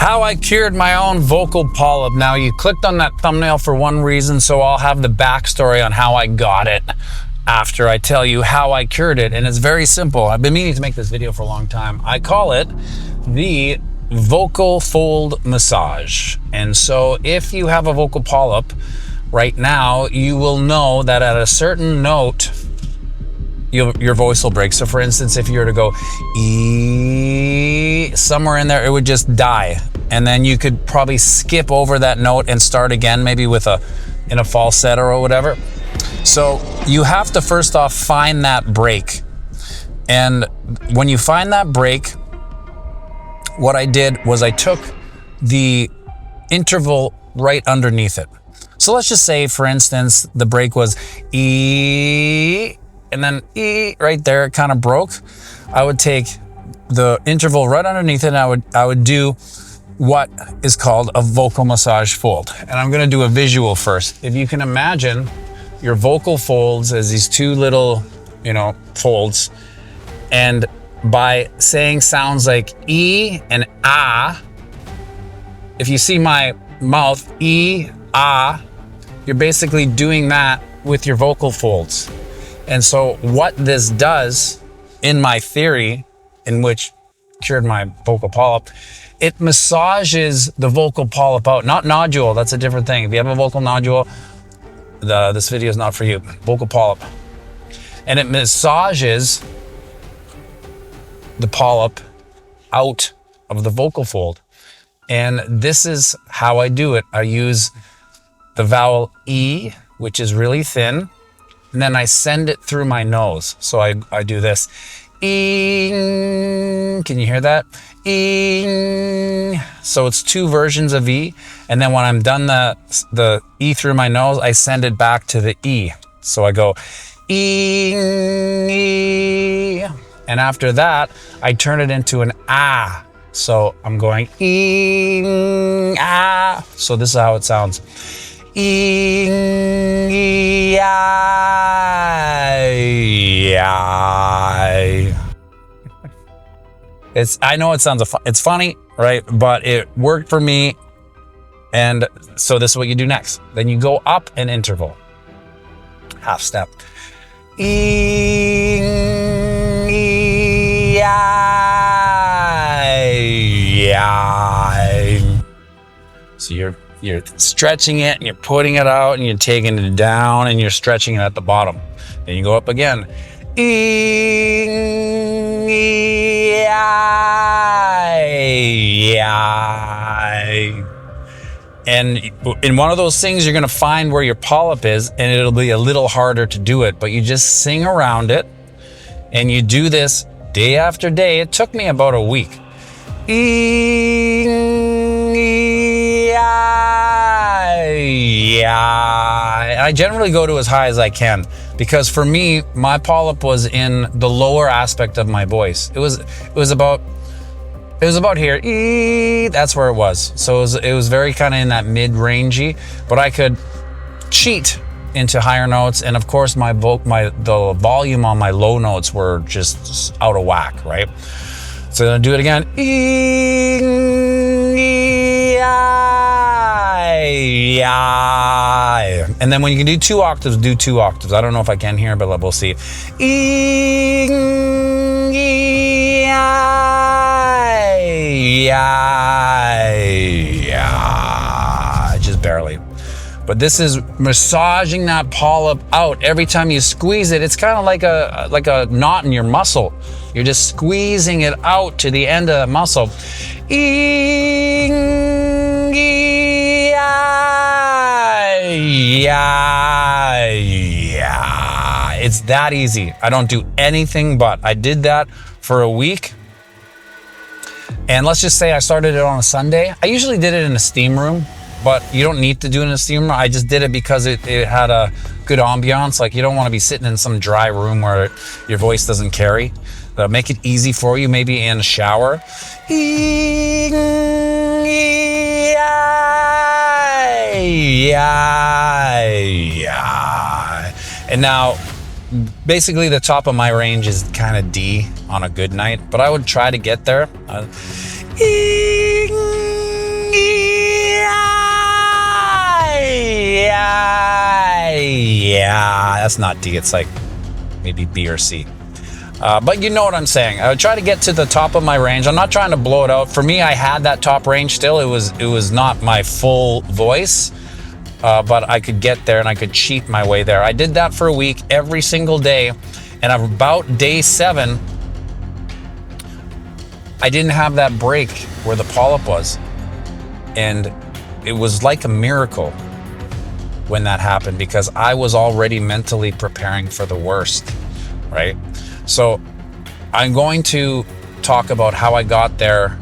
How I cured my own vocal polyp. Now, you clicked on that thumbnail for one reason, so I'll have the backstory on how I got it after I tell you how I cured it. And it's very simple. I've been meaning to make this video for a long time. I call it the vocal fold massage. And so if you have a vocal polyp right now, you will know that at a certain note, your voice will break. So for instance, if you were to go E, somewhere in there, it would just die. And then you could probably skip over that note and start again, maybe in a falsetto or whatever. So you have to first off find that break. And when you find that break, what I did was I took the interval right underneath it. So let's just say, for instance, the break was E, and then E right there, it kind of broke. I would take the interval right underneath it, and I would do what is called a vocal massage fold. And I'm gonna do a visual first. If you can imagine your vocal folds as these two little, folds, and by saying sounds like E and Ah, if you see my mouth, E, Ah, you're basically doing that with your vocal folds. And so what this does, in my theory, in which cured my vocal polyp, it massages the vocal polyp out. Not nodule, that's a different thing. If you have a vocal nodule, this video is not for you. Vocal polyp. And it massages the polyp out of the vocal fold. And this is how I do it. I use the vowel E, which is really thin, and then I send it through my nose. So I do this. Ing. Can you hear that? Ing. So it's two versions of E. And then when I'm done the E through my nose, I send it back to the E. So I go Ing, E. And after that, I turn it into an Ah. So I'm going Ing, Ah. So this is how it sounds. I know it sounds, it's funny, right? But it worked for me. And so this is what you do next. Then you go up an interval, half step. So you're stretching it, and you're putting it out, and you're taking it down, and you're stretching it at the bottom. Then you go up again. And in one of those things, you're gonna find where your polyp is, and it'll be a little harder to do it, but you just sing around it, and you do this day after day. It took me about a week. I generally go to as high as I can, because for me, my polyp was in the lower aspect of my voice. It was about here. That's where it was. So it was very kind of in that mid-rangey, but I could cheat into higher notes. And of course, the volume on my low notes were just out of whack, right? So I'm gonna do it again. And then when you can do two octaves, do two octaves. I don't know if I can here, but we'll see. Just barely. But this is massaging that polyp out. Every time you squeeze it, it's kind of like a knot in your muscle. You're just squeezing it out to the end of the muscle. It's that easy. I don't do anything but. I did that for a week. And let's just say I started it on a Sunday. I usually did it in a steam room, but you don't need to do it in a steam room. I just did it because it had a good ambiance. Like, you don't want to be sitting in some dry room where your voice doesn't carry. Make it easy for you, maybe in a shower. And now, basically the top of my range is kind of D on a good night, but I would try to get there. that's not D. It's like maybe B or C. But you know what I'm saying. I would try to get to the top of my range. I'm not trying to blow it out. For me, I had that top range still. It was not my full voice, but I could get there and I could cheat my way there. I did that for a week, every single day. And about day 7, I didn't have that break where the polyp was. And it was like a miracle when that happened, because I was already mentally preparing for the worst, right? So I'm going to talk about how I got there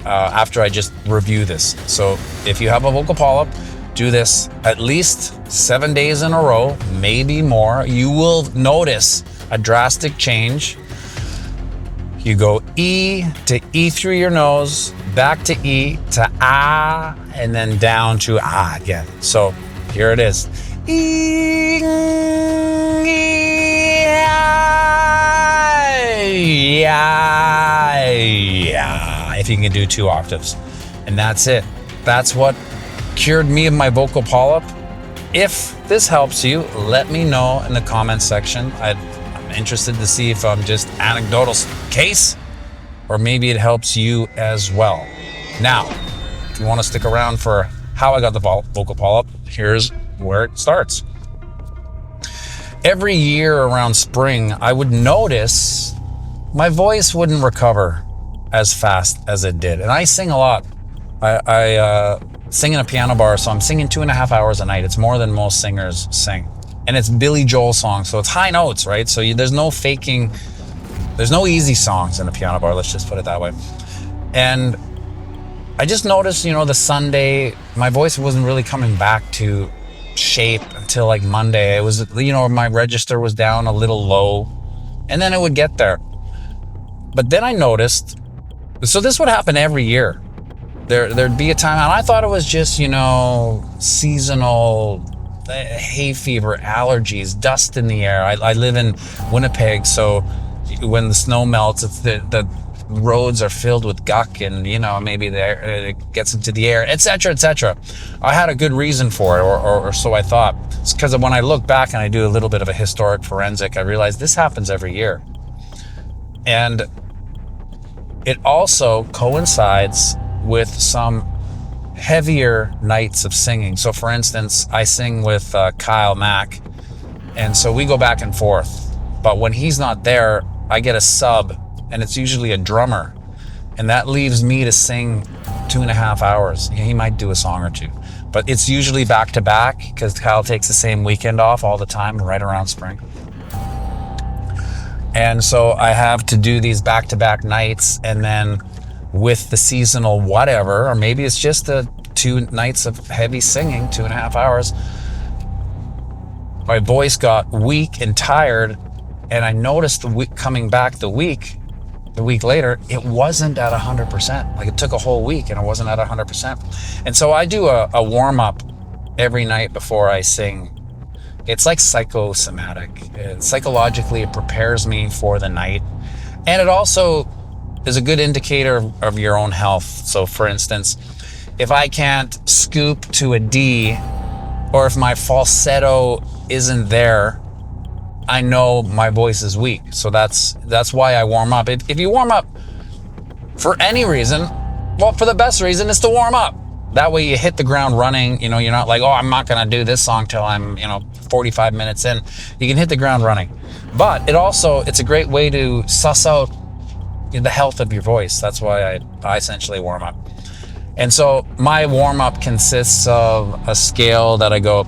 after I just review this. So if you have a vocal polyp, do this at least 7 days in a row, maybe more. You will notice a drastic change. You go E to E through your nose, back to E to ah, and then down to ah again. So here it is. E, yeah, if you can do 2 octaves. And that's it. That's what cured me of my vocal polyp. If this helps you, let me know in the comments section. I'm interested to see if I'm just anecdotal case, or maybe it helps you as well. Now, if you want to stick around for how I got the vocal polyp, here's where it starts. Every year around spring, I would notice my voice wouldn't recover as fast as it did. And I sing a lot. I sing in a piano bar, so I'm singing 2.5 hours a night. It's more than most singers sing. And it's Billy Joel songs, so it's high notes, right? So there's no faking, there's no easy songs in a piano bar, let's just put it that way. And I just noticed, the Sunday, my voice wasn't really coming back to shape until like Monday. It was, my register was down a little low, and then it would get there. But then I noticed, so this would happen every year. There'd be a time, and I thought it was just, seasonal hay fever, allergies, dust in the air. I live in Winnipeg, so when the snow melts, it's the roads are filled with guck, and maybe it gets into the air, etc., etc. I had a good reason for it, or so I thought. It's because when I look back and I do a little bit of a historic forensic, I realized this happens every year. And it also coincides with some heavier nights of singing. So for instance, I sing with Kyle Mack, and so we go back and forth. But when he's not there, I get a sub, and it's usually a drummer, and that leaves me to sing 2.5 hours. He might do a song or 2, but it's usually back to back, because Kyle takes the same weekend off all the time, right around spring. And so I have to do these back-to-back nights, and then with the seasonal whatever, or maybe it's just 2 nights of heavy singing, 2.5 hours, my voice got weak and tired, and I noticed coming back the week later, it wasn't at 100%. Like, it took a whole week and it wasn't at 100%. And so I do a warm-up every night before I sing. It's like psychosomatic. Psychologically, it prepares me for the night. And it also is a good indicator of your own health. So for instance, if I can't scoop to a D, or if my falsetto isn't there, I know my voice is weak. So that's why I warm up. If you warm up for any reason, well, for the best reason is to warm up. That way you hit the ground running. You're not like, oh, I'm not going to do this song till I'm 45 minutes in. You can hit the ground running. But it's a great way to suss out the health of your voice. That's why I essentially warm up. And so my warm up consists of a scale that I go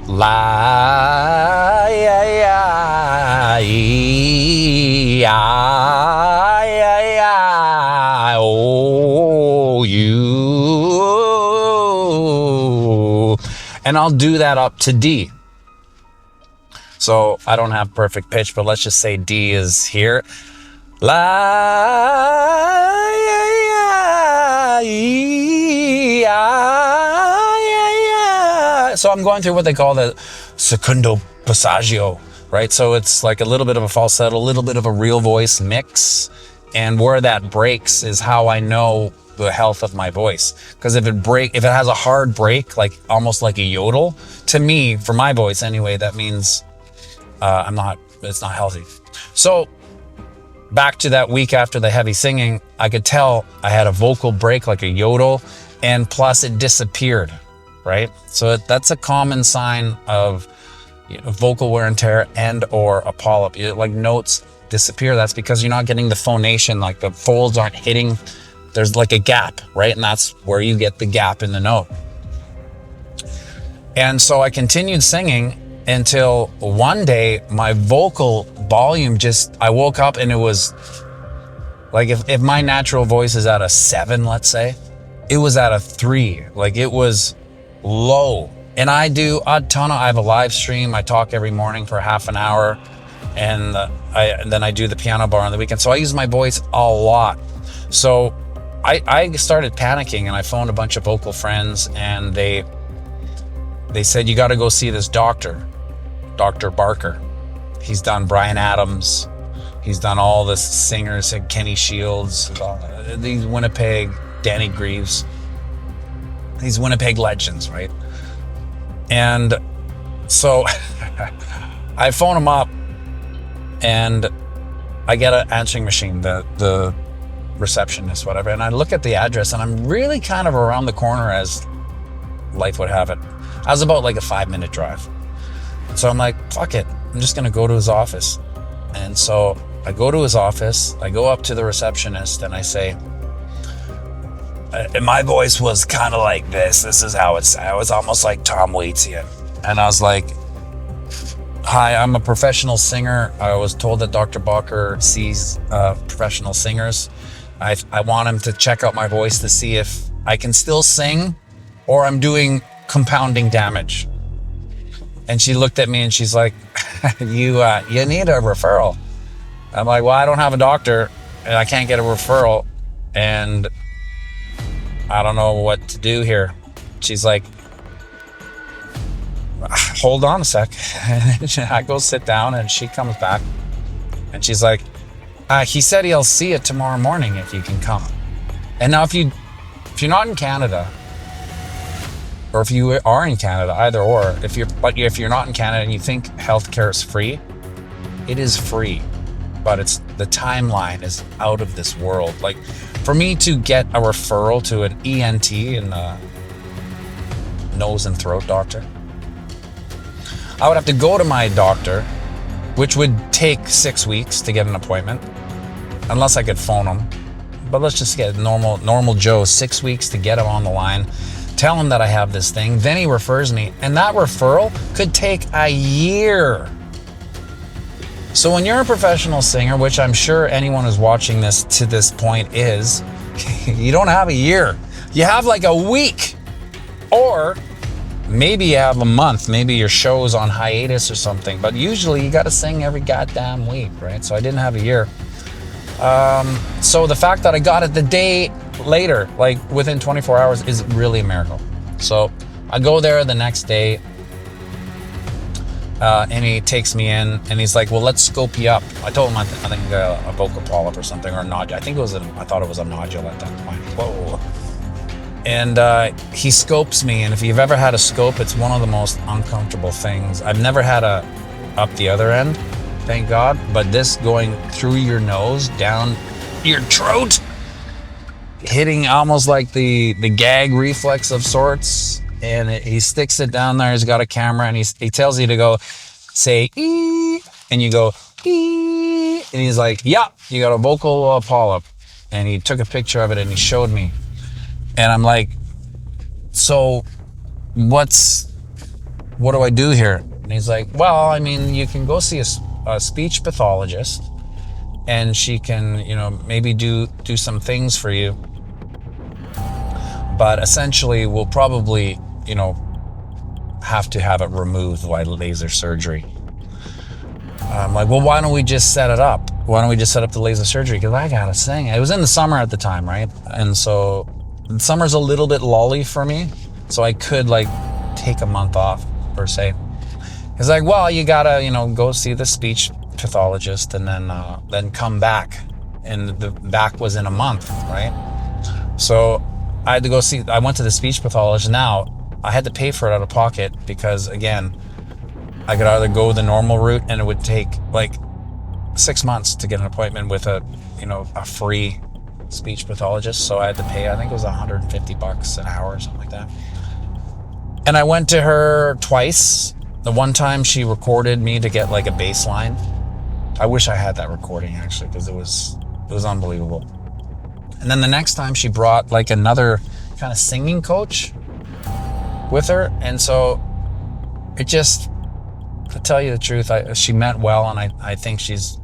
la ya ya ya ya ya oh you, and I'll do that up to D. So I don't have perfect pitch, but let's just say D is here. La ya ya ya. So I'm going through what they call the secondo passaggio, right? So it's like a little bit of a falsetto, a little bit of a real voice mix. And where that breaks is how I know the health of my voice. Because if it has a hard break, like almost like a yodel, to me, for my voice anyway, that means it's not healthy. So back to that week after the heavy singing, I could tell I had a vocal break like a yodel, and plus it disappeared, right? So that's a common sign of vocal wear and tear and or a polyp. Like notes disappear. That's because you're not getting the phonation, like the folds aren't hitting. There's like a gap, right? And that's where you get the gap in the note. And so I continued singing until one day my vocal volume I woke up and it was like, if my natural voice is at a 7, let's say, it was at a 3. Like it was low. And I have a live stream. I talk every morning for half an hour, and then I do the piano bar on the weekend. So I use my voice a lot. So I started panicking, and I phoned a bunch of vocal friends, and they said, you got to go see this doctor, Dr. Barker. He's done Bryan Adams. He's done all the singers, like Kenny Shields, these Winnipeg, Danny Greaves, these Winnipeg legends, right? And so I phone him up, and I get an answering machine, the receptionist, whatever, and I look at the address, and I'm really kind of around the corner as life would have it. I was about like a 5-minute drive. So I'm like, fuck it, I'm just gonna go to his office. And so I go to his office, I go up to the receptionist, and I say, and my voice was kind of like this. This is how it's. I was almost like Tom Waitian. And I was like, hi, I'm a professional singer. I was told that Dr. Barker sees professional singers. I want him to check out my voice to see if I can still sing or I'm doing compounding damage. And she looked at me and she's like, you need a referral. I'm like, well, I don't have a doctor and I can't get a referral. And I don't know what to do here. She's like, hold on a sec. I go sit down, and she comes back, and she's like, he said he'll see it tomorrow morning if you can come. And now if you're not in Canada, or if you are in Canada, either or, if you're not in Canada and you think healthcare is free, it is free, but the timeline is out of this world. Like, for me to get a referral to an ENT, and nose and throat doctor, I would have to go to my doctor, which would take 6 weeks to get an appointment, unless I could phone him. But let's just get normal Joe, 6 weeks to get him on the line, tell him that I have this thing, then he refers me, and that referral could take a year. So when you're a professional singer, which I'm sure anyone who's watching this to this point is, you don't have a year. You have like a week, or maybe you have a month. Maybe your show's on hiatus or something, but usually you got to sing every goddamn week, right? So I didn't have a year. So the fact that I got it the day later, like within 24 hours, is really a miracle. So I go there the next day, and he takes me in, and he's like, well, let's scope you up. I told him I think a vocal polyp or something, or a nodule. I thought it was a nodule at that point. Whoa. And he scopes me, and if you've ever had a scope, it's one of the most uncomfortable things. I've never had a up the other end, thank God, but this going through your nose, down your throat, hitting almost like the gag reflex of sorts, and he sticks it down there. He's got a camera, and he tells you to go say ee, and you go ee, and he's like, yeah, you got a vocal polyp. And he took a picture of it and he showed me, and I'm like, so what do I do here? And he's like, well, I mean, you can go see a speech pathologist, and she can, maybe do some things for you, but essentially we'll probably have to have it removed by laser surgery. I'm like, well, why don't we just set it up? Why don't we just set up the laser surgery? Because I gotta sing. It was in the summer at the time, right? And so summer's a little bit lolly for me, so I could take a month off per se. He's like, well, you gotta go see the speech pathologist, and then come back. And the back was in a month, right? So I had to go see, I went to the speech pathologist. Now I had to pay for it out of pocket because, again, I could either go the normal route and it would take like 6 months to get an appointment with a free speech pathologist. So I had to pay, I think it was $150 an hour or something like that. And I went to her twice. The one time she recorded me to get like a baseline. I wish I had that recording actually, because it was unbelievable. And then the next time she brought like another kind of singing coach with her. And so it just, to tell you the truth, she meant well. And I think she's,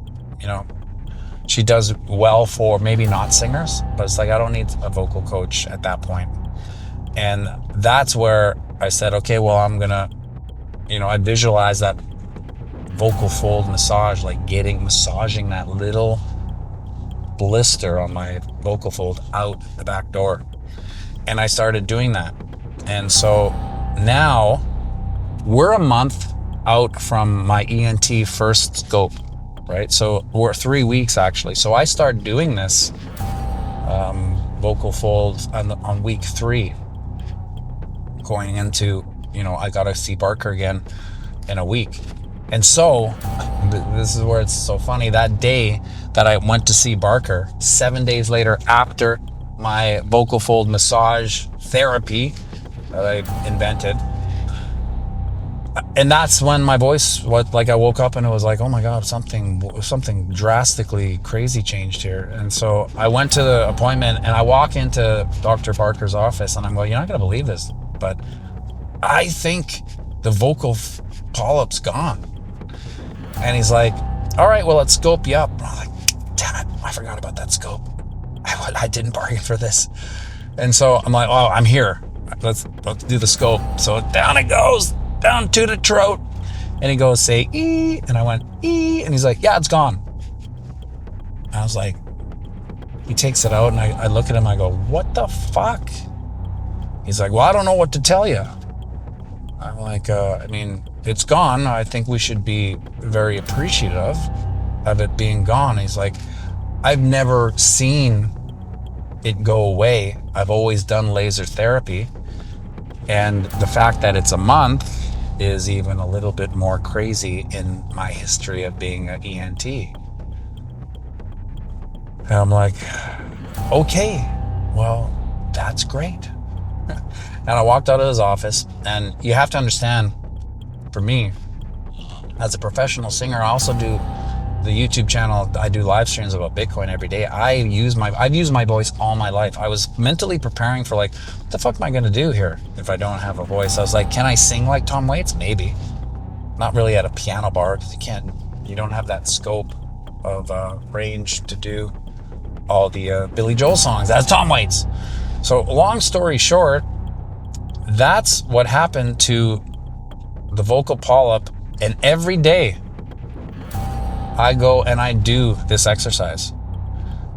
she does well for maybe not singers, but it's like, I don't need a vocal coach at that point. And that's where I said, okay, well, I'm gonna, I visualize that vocal fold massage, like massaging that little blister on my vocal fold out the back door. And I started doing that. And so now we're a month out from my ENT first scope, right? So we're 3 weeks actually. So I start doing this vocal folds on week 3, going into, I gotta see Barker again in a week. And so this is where it's so funny. That day that I went to see Barker, 7 days later after my vocal fold massage therapy that I invented, and that's when my voice, I woke up and it was like, oh my God, something drastically crazy changed here. And so I went to the appointment and I walk into Dr. Barker's office and I'm going, you're not gonna believe this, but I think the vocal polyp's gone. And he's like, all right, well, let's scope you up. I'm like, damn it, I forgot about that scope. I didn't bargain for this. And so I'm like, oh, I'm here. Let's do the scope. So down it goes, down to the throat. And he goes, say, E. And I went, E. And he's like, yeah, it's gone. And I was like, he takes it out and I look at him, I go, what the fuck? He's like, well, I don't know what to tell you. I'm like, it's gone. I think we should be very appreciative of it being gone. He's like, I've never seen it go away. I've always done laser therapy. And the fact that it's a month is even a little bit more crazy in my history of being an ENT. And I'm like, okay, well, that's great. And I walked out of his office, and you have to understand, for me, as a professional singer, I also do the YouTube channel. I do live streams about Bitcoin every day. I've used my voice all my life. I was mentally preparing for like, what the fuck am I gonna do here if I don't have a voice? I was like, can I sing like Tom Waits? Maybe. Not really at a piano bar, because you don't have that scope of range to do all the Billy Joel songs. That's Tom Waits. So long story short, that's what happened to the vocal polyp. And every day I go and I do this exercise,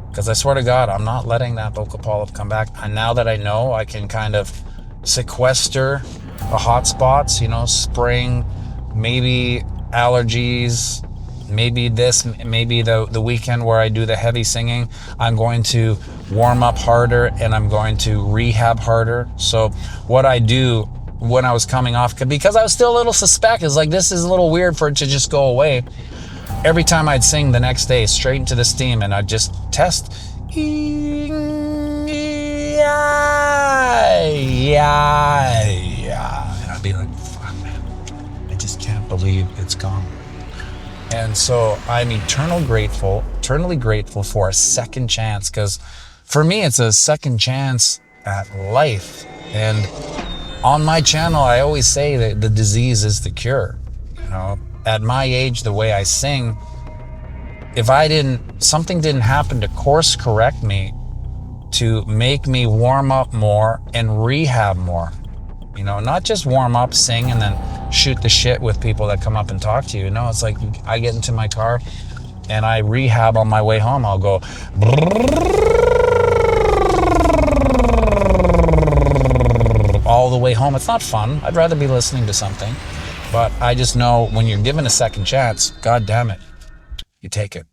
because I swear to God, I'm not letting that vocal polyp come back. And now that I know, I can kind of sequester the hot spots, spring, maybe allergies, maybe this, maybe the weekend where I do the heavy singing, I'm going to warm up harder and I'm going to rehab harder. So what I do when I was coming off, because I was still a little suspect, is like, this is a little weird for it to just go away. Every time I'd sing the next day, straight into the steam, and I'd just test. Yeah. And I'd be like, fuck, man, I just can't believe it's gone. And so I'm eternally grateful for a second chance, because for me, it's a second chance at life. And on my channel, I always say that the disease is the cure. At my age, the way I sing, if something didn't happen to course correct me, to make me warm up more and rehab more, not just warm up, sing, and then shoot the shit with people that come up and talk to you. No, it's like I get into my car and I rehab on my way home. I'll go all the way home. It's not fun. I'd rather be listening to something. But I just know when you're given a second chance, God damn it, you take it.